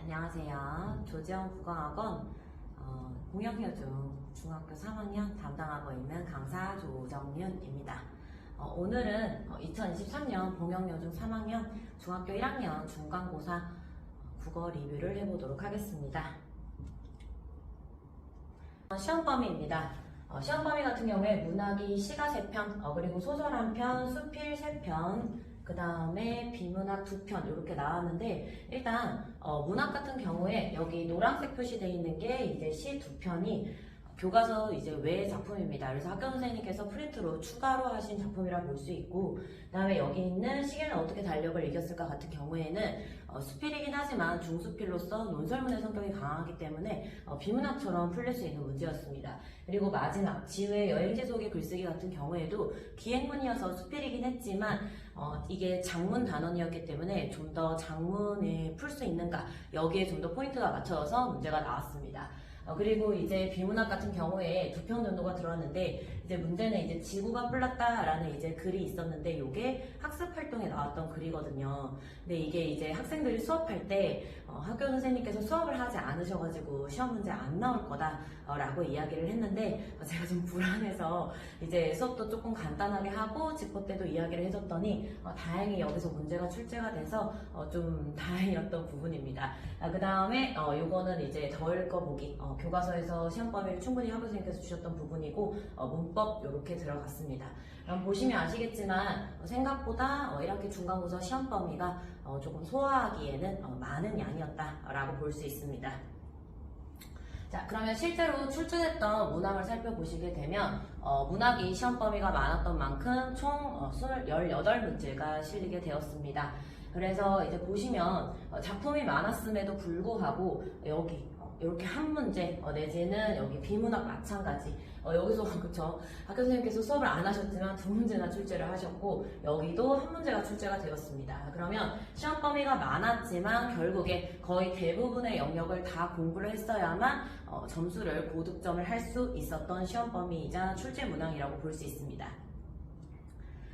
안녕하세요. 조지영 국어학원 공영여중 중학교 3학년 담당하고 있는 강사 조정윤입니다. 오늘은 2023년 공영여중 3학년 중학교 1학년 중간고사 국어 리뷰를 해보도록 하겠습니다. 시험 범위입니다. 시험 범위 같은 경우에 문학이 시가 3편, 그리고 소설 1편, 수필 3편, 그 다음에 비문학 2편 이렇게 나왔는데, 일단 문학 같은 경우에 여기 노란색 표시되어 있는 게 이제 시 2편이 교과서 이제 외의 작품입니다. 그래서 학교 선생님께서 프린트로 추가로 하신 작품이라 볼 수 있고, 그 다음에 여기 있는 시계는 어떻게 달력을 이겼을까 같은 경우에는 수필이긴 하지만 중수필로서 논설문의 성격이 강하기 때문에 비문학처럼 풀릴 수 있는 문제였습니다. 그리고 마지막 지우의 여행지 속의 글쓰기 같은 경우에도 기행문이어서 수필이긴 했지만 이게 장문 단원이었기 때문에 좀 더 장문에 풀 수 있는가, 여기에 좀 더 포인트가 맞춰져서 문제가 나왔습니다. 그리고 이제 비문학 같은 경우에 2편 정도가 들어왔는데, 이제 문제는 이제 지구가 불났다라는 이제 글이 있었는데, 요게 학습 활동에 나왔던 글이거든요. 근데 이게 이제 학생들이 수업할 때 학교 선생님께서 수업을 하지 않으셔가지고 시험 문제 안 나올 거다라고 이야기를 했는데, 제가 좀 불안해서 이제 수업도 조금 간단하게 하고 직보 때도 이야기를 해줬더니 다행히 여기서 문제가 출제가 돼서 좀 다행이었던 부분입니다. 그 다음에 요거는 이제 더 읽어보기, 교과서에서 시험 범위를 충분히 학교 선생님께서 주셨던 부분이고, 문법 이렇게 들어갔습니다. 보시면 아시겠지만 생각보다 1학기 중간고사 시험 범위가 조금 소화하기에는 많은 양이었다라고 볼 수 있습니다. 자, 그러면 실제로 출제됐던 문항을 살펴보시게 되면 문학이 시험 범위가 많았던 만큼 총 18문제가 실리게 되었습니다. 그래서 이제 보시면 작품이 많았음에도 불구하고 여기 이렇게 한 문제 내지는 여기 비문학 마찬가지, 여기서 그쵸, 학교 선생님께서 수업을 안 하셨지만 2문제나 출제를 하셨고 여기도 한 문제가 출제가 되었습니다. 그러면 시험 범위가 많았지만 결국에 거의 대부분의 영역을 다 공부를 했어야만 점수를 고득점을 할 수 있었던 시험 범위이자 출제 문항이라고 볼 수 있습니다.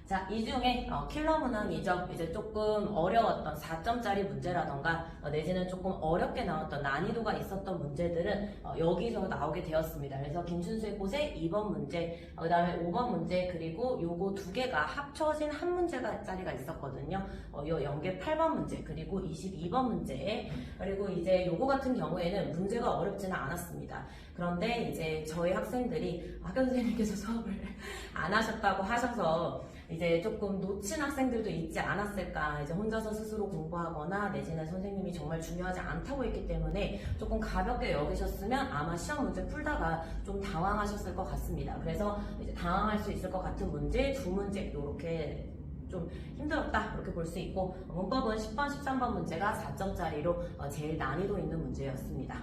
자, 이 중에 킬러 문항이죠. 이제 조금 어려웠던 4점짜리 문제라던가 내지는 조금 어렵게 나왔던 난이도가 있었던 문제들은 여기서 나오게 되었습니다. 그래서 김춘수의 꽃의 2번 문제, 그 다음에 5번 문제, 그리고 요거 2개가 합쳐진 한 문제짜리가 있었거든요. 요 연계 8번 문제, 그리고 22번 문제, 그리고 이제 요거 같은 경우에는 문제가 어렵지는 않았습니다. 그런데 이제 저희 학생들이 학교 선생님께서 수업을 안 하셨다고 하셔서 이제 조금 놓친 학생들도 있지 않았을까, 이제 혼자서 스스로 공부하거나 내지는 선생님이 정말 중요하지 않다고 했기 때문에 조금 가볍게 여기셨으면 아마 시험 문제 풀다가 좀 당황하셨을 것 같습니다. 그래서 이제 당황할 수 있을 것 같은 문제 2문제 이렇게 좀 힘들었다 이렇게 볼 수 있고, 문법은 10번, 13번 문제가 4점짜리로 제일 난이도 있는 문제였습니다.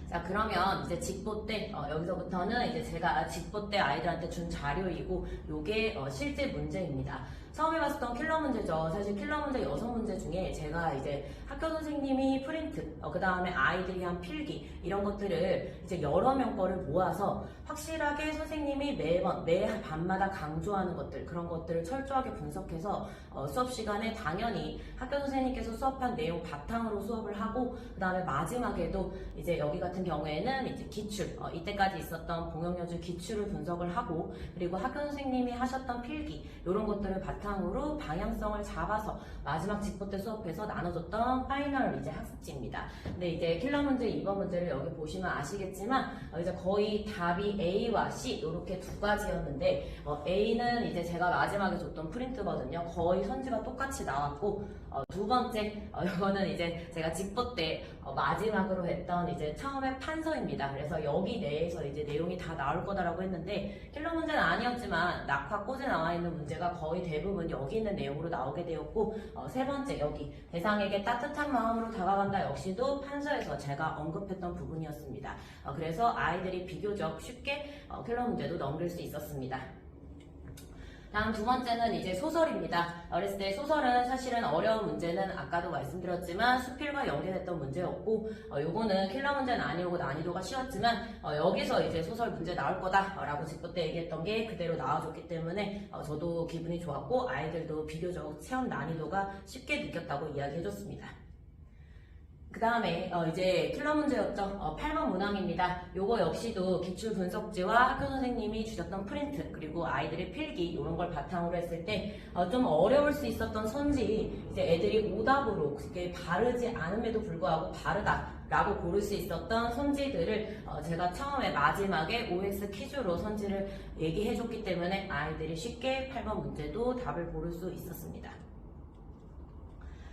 자, 그러면 이제 직보 때 여기서부터는 이제 제가 직보 때 아이들한테 준 자료이고 요게 실제 문제입니다. 처음에 봤었던 킬러 문제죠. 사실 킬러 문제 6문제 중에 제가 이제 학교 선생님이 프린트, 그 다음에 아이들이 한 필기 이런 것들을 이제 여러 명 거를 모아서 확실하게 선생님이 매 반마다 강조하는 것들, 그런 것들을 철저하게 분석해서 수업 시간에 당연히 학교 선생님께서 수업한 내용 바탕으로 수업을 하고, 그 다음에 마지막에도 이제 여기 같은 경우에는 이제 기출, 이때까지 있었던 공영여주 기출을 분석을 하고, 그리고 학교 선생님이 하셨던 필기 이런 것들을 바탕으로 방향성을 잡아서 마지막 직보 때 수업에서 나눠줬던 파이널 이제 학습지입니다. 근데 이제 킬러 문제 2번 문제를 여기 보시면 아시겠지만 이제 거의 답이 A와 C 이렇게 2가지였는데 A는 이제 제가 마지막에 줬던 프린트거든요. 거의 선지가 똑같이 나왔고, 2번째 이거는 이제 제가 직보 때 마지막으로 했던 이제 처음에 판서입니다. 그래서 여기 내에서 이제 내용이 다 나올 거다라고 했는데 킬러 문제는 아니었지만 낙화 꽂에 나와 있는 문제가 거의 대부분 여기 있는 내용으로 나오게 되었고, 3번째 여기 대상에게 따뜻한 마음으로 다가간다 역시도 판서에서 제가 언급했던 부분이었습니다. 그래서 아이들이 비교적 쉽게 킬러 문제도 넘길 수 있었습니다. 다음 2번째는 이제 소설입니다. 어렸을 때 소설은 사실은 어려운 문제는 아까도 말씀드렸지만 수필과 연계됐던 문제였고, 요거는 킬러 문제는 아니고 난이도가 쉬웠지만 여기서 이제 소설 문제 나올 거다라고 직보 때 얘기했던 게 그대로 나와줬기 때문에 저도 기분이 좋았고 아이들도 비교적 체험 난이도가 쉽게 느꼈다고 이야기해줬습니다. 그 다음에 이제 킬러 문제였죠. 8번 문항입니다. 요거 역시도 기출 분석지와 학교 선생님이 주셨던 프린트 그리고 아이들의 필기 이런 걸 바탕으로 했을 때 좀 어려울 수 있었던 선지 이제 애들이 오답으로 그게 바르지 않음에도 불구하고 바르다라고 고를 수 있었던 선지들을 제가 처음에 마지막에 OX 퀴즈로 선지를 얘기해줬기 때문에 아이들이 쉽게 8번 문제도 답을 고를 수 있었습니다.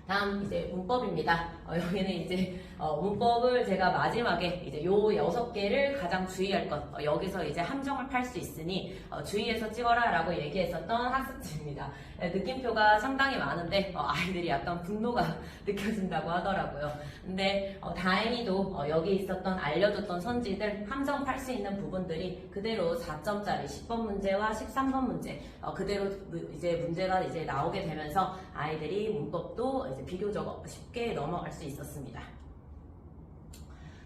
다음 이제 문법입니다. 여기는 이제 문법을 제가 마지막에 이제 요 6개를 가장 주의할 것 여기서 이제 함정을 팔 수 있으니 주의해서 찍어라 라고 얘기했었던 학습지입니다. 느낌표가 상당히 많은데 아이들이 약간 분노가 느껴진다고 하더라고요. 근데 다행히도 여기 있었던 알려줬던 선지들 함정 팔 수 있는 부분들이 그대로 4점짜리 10번 문제와 13번 문제 그대로 이제 문제가 이제 나오게 되면서 아이들이 문법도 이제 비교적 쉽게 넘어갈 수 있었습니다.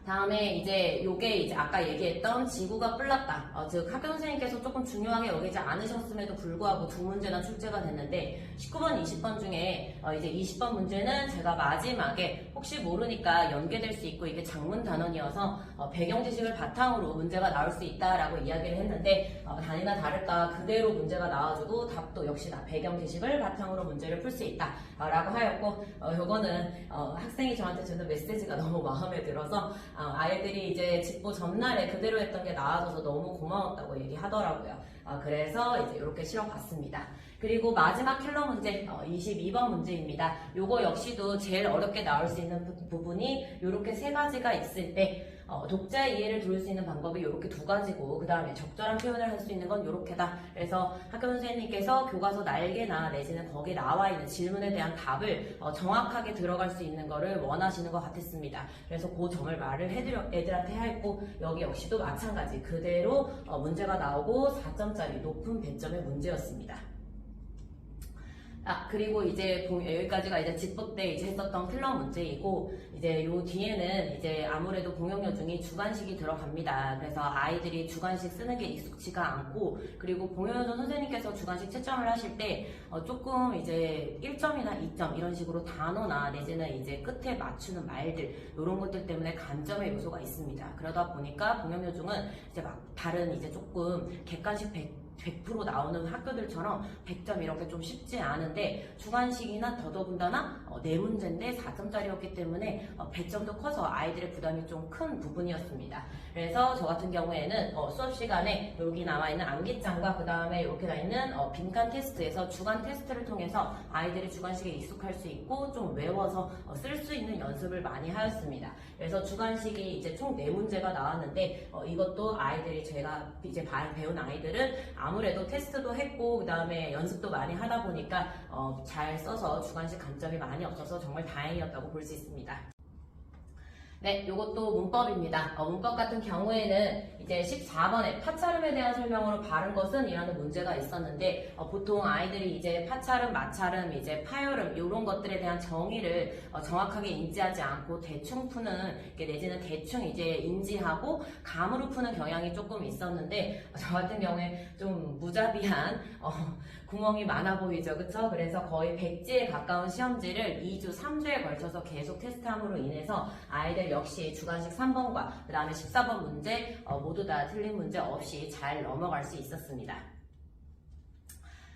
다음에 이제 요게 이제 아까 얘기했던 지구가 뿔났다. 즉 학교 선생님께서 조금 중요하게 여기지 않으셨음에도 불구하고 두 문제나 출제가 됐는데 19번, 20번 중에 이제 20번 문제는 제가 마지막에 혹시 모르니까 연계될 수 있고 이게 장문 단원이어서 배경 지식을 바탕으로 문제가 나올 수 있다라고 이야기를 했는데 아니나 다를까 그대로 문제가 나와주고 답도 역시나 배경 지식을 바탕으로 문제를 풀 수 있다라고 하였고 요거는 학생이 저한테 주는 메시지가 너무 마음에 들어서 아이들이 이제 집보 전날에 그대로 했던 게 나와줘서 너무 고마웠다고 얘기하더라고요. 그래서 이제 이렇게 실어봤습니다. 그리고 마지막 킬러 문제 22번 문제입니다. 요거 역시도 제일 어렵게 나올 수 있는 부분이 이렇게 세 가지가 있을 때 독자의 이해를 도울 수 있는 방법이 이렇게 두 가지고 그 다음에 적절한 표현을 할 수 있는 건 이렇게다. 그래서 학교 선생님께서 교과서 날개나 내지는 거기 나와 있는 질문에 대한 답을 정확하게 들어갈 수 있는 거를 원하시는 것 같았습니다. 그래서 그 점을 말을 애들한테 했고 여기 역시도 마찬가지 그대로 문제가 나오고 4점짜리 높은 배점의 문제였습니다. 그리고 이제 여기까지가 이제 집보 때 이제 했었던 킬러 문제이고 이제 요 뒤에는 이제 아무래도 봉영여중이 주관식이 들어갑니다. 그래서 아이들이 주관식 쓰는 게 익숙치가 않고 그리고 봉영여중 선생님께서 주관식 채점을 하실 때 조금 이제 1점이나 2점 이런 식으로 단어나 내지는 이제 끝에 맞추는 말들 이런 것들 때문에 간점의 요소가 있습니다. 그러다 보니까 봉영여중은 이제 막 다른 이제 조금 객관식 100% 나오는 학교들처럼 100점 이렇게 좀 쉽지 않은데 주관식이나 더더군다나 4문제인데 4점짜리였기 때문에 배점도 커서 아이들의 부담이 좀 큰 부분이었습니다. 그래서 저 같은 경우에는 수업 시간에 여기 나와 있는 암기장과 그 다음에 이렇게 나 있는 빈칸 테스트에서 주관 테스트를 통해서 아이들이 주관식에 익숙할 수 있고 좀 외워서 쓸 수 있는 연습을 많이 하였습니다. 그래서 주관식이 이제 총 4문제가 나왔는데 이것도 아이들이 제가 이제 배운 아이들은 아무래도 테스트도 했고 그 다음에 연습도 많이 하다 보니까 잘 써서 주관식 감점이 많이 없어서 정말 다행이었다고 볼 수 있습니다. 네, 요것도 문법입니다. 문법 같은 경우에는 이제 14번에 파차름에 대한 설명으로 바른 것은 이라는 문제가 있었는데 보통 아이들이 이제 파차름, 마차름, 이제 파열음 이런 것들에 대한 정의를 정확하게 인지하지 않고 대충 푸는 내지는 대충 이제 인지하고 감으로 푸는 경향이 조금 있었는데 저 같은 경우에 좀 무자비한 구멍이 많아 보이죠, 그쵸? 그래서 거의 100지에 가까운 시험지를 2주, 3주에 걸쳐서 계속 테스트함으로 인해서 아이들 역시 주관식 3번과 그 다음에 14번 문제 모두 다 틀린 문제 없이 잘 넘어갈 수 있었습니다.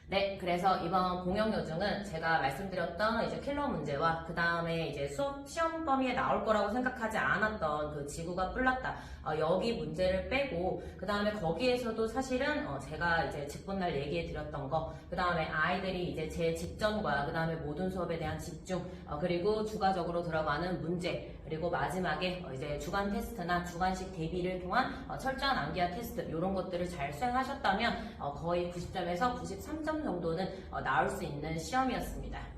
네, 그래서 이번 봉영여중은 제가 말씀드렸던 이제 킬러 문제와 그 다음에 이제 수업 시험 범위에 나올 거라고 생각하지 않았던 그 지구가 뿔났다 여기 문제를 빼고 그 다음에 거기에서도 사실은 제가 이제 집본날 얘기해 드렸던 거 그 다음에 아이들이 이제 제 직전과 그 다음에 모든 수업에 대한 집중 그리고 추가적으로 들어가는 문제 그리고 마지막에 이제 주관 테스트나 주관식 대비를 통한 철저한 암기와 테스트 이런 것들을 잘 수행하셨다면 거의 90점에서 93점 정도는 나올 수 있는 시험이었습니다.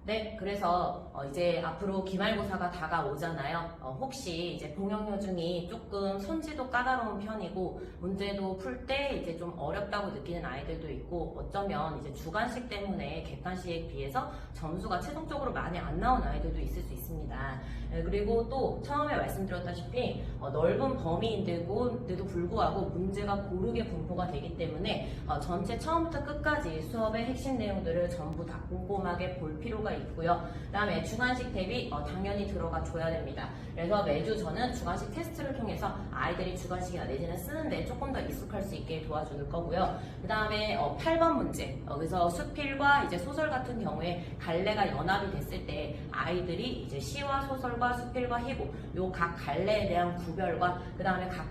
네, 그래서 이제 앞으로 기말고사가 다가오잖아요. 혹시 이제 봉영여중이 조금 선지도 까다로운 편이고 문제도 풀 때 이제 좀 어렵다고 느끼는 아이들도 있고 어쩌면 이제 주관식 때문에 객관식에 비해서 점수가 최종적으로 많이 안 나온 아이들도 있을 수 있습니다. 그리고 또 처음에 말씀드렸다시피 넓은 범위인데도 불구하고 문제가 고르게 분포가 되기 때문에 전체 처음부터 끝까지 수업의 핵심 내용들을 전부 다 꼼꼼하게 볼 필요가 있고요. 그 다음에 주관식 대비 당연히 들어가 줘야 됩니다. 그래서 매주 저는 주관식 테스트를 통해서 아이들이 주관식이나 내지는 쓰는데 조금 더 익숙할 수 있게 도와줄 거고요. 그 다음에 8번 문제. 그래서 수필과 이제 소설 같은 경우에 갈래가 연합이 됐을 때 아이들이 이제 시와 소설과 수필과 희곡 요 각 갈래에 대한 구별과 그 다음에 각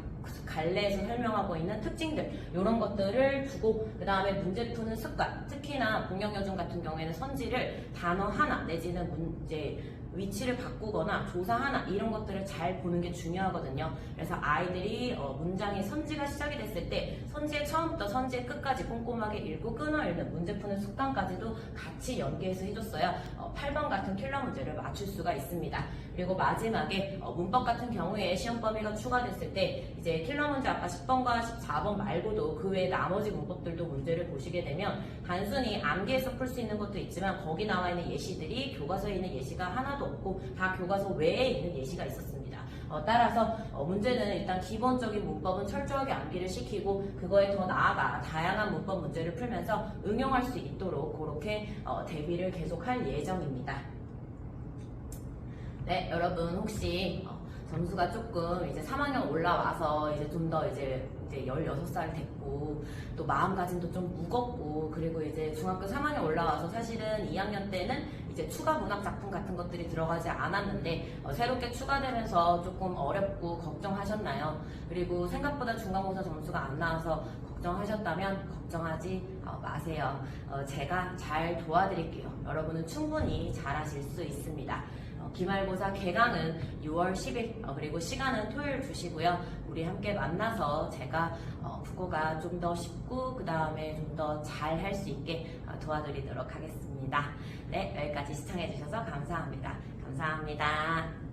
갈래에서 설명하고 있는 특징들 이런 것들을 두고 그 다음에 문제 푸는 습관, 특히나 공영여중 같은 경우에는 선지를 단어 하나 내지는 문제 위치를 바꾸거나 조사 하나 이런 것들을 잘 보는 게 중요하거든요. 그래서 아이들이 문장의 선지가 시작이 됐을 때 선지의 처음부터 선지의 끝까지 꼼꼼하게 읽고 끊어 읽는 문제 푸는 습관까지도 같이 연계해서 해줬어야 8번 같은 킬러 문제를 맞출 수가 있습니다. 그리고 마지막에 문법 같은 경우에 시험 범위가 추가됐을 때 이제 킬러 문제 아까 10번과 14번 말고도 그 외에 나머지 문법들도 문제를 보시게 되면 단순히 암기해서 풀 수 있는 것도 있지만 거기 나와 있는 예시들이 교과서에 있는 예시가 하나도 없고 다 교과서 외에 있는 예시가 있었습니다. 따라서 문제는 일단 기본적인 문법은 철저하게 암기를 시키고 그거에 더 나아가 다양한 문법 문제를 풀면서 응용할 수 있도록 그렇게 대비를 계속할 예정입니다. 네, 여러분 혹시 점수가 조금 이제 3학년 올라와서 이제 좀 더 이제 16살 됐고 또 마음가짐도 좀 무겁고 그리고 이제 중학교 3학년 올라와서 사실은 2학년 때는 이제 추가 문학 작품 같은 것들이 들어가지 않았는데 새롭게 추가되면서 조금 어렵고 걱정하셨나요? 그리고 생각보다 중간고사 점수가 안 나와서 걱정하셨다면 걱정하지 마세요. 제가 잘 도와드릴게요. 여러분은 충분히 잘하실 수 있습니다. 기말고사 개강은 6월 10일 그리고 시간은 토요일 주시고요. 우리 함께 만나서 제가 국어가 좀 더 쉽고 그 다음에 좀 더 잘 할 수 있게 도와드리도록 하겠습니다. 네, 여기까지 시청해 주셔서 감사합니다. 감사합니다.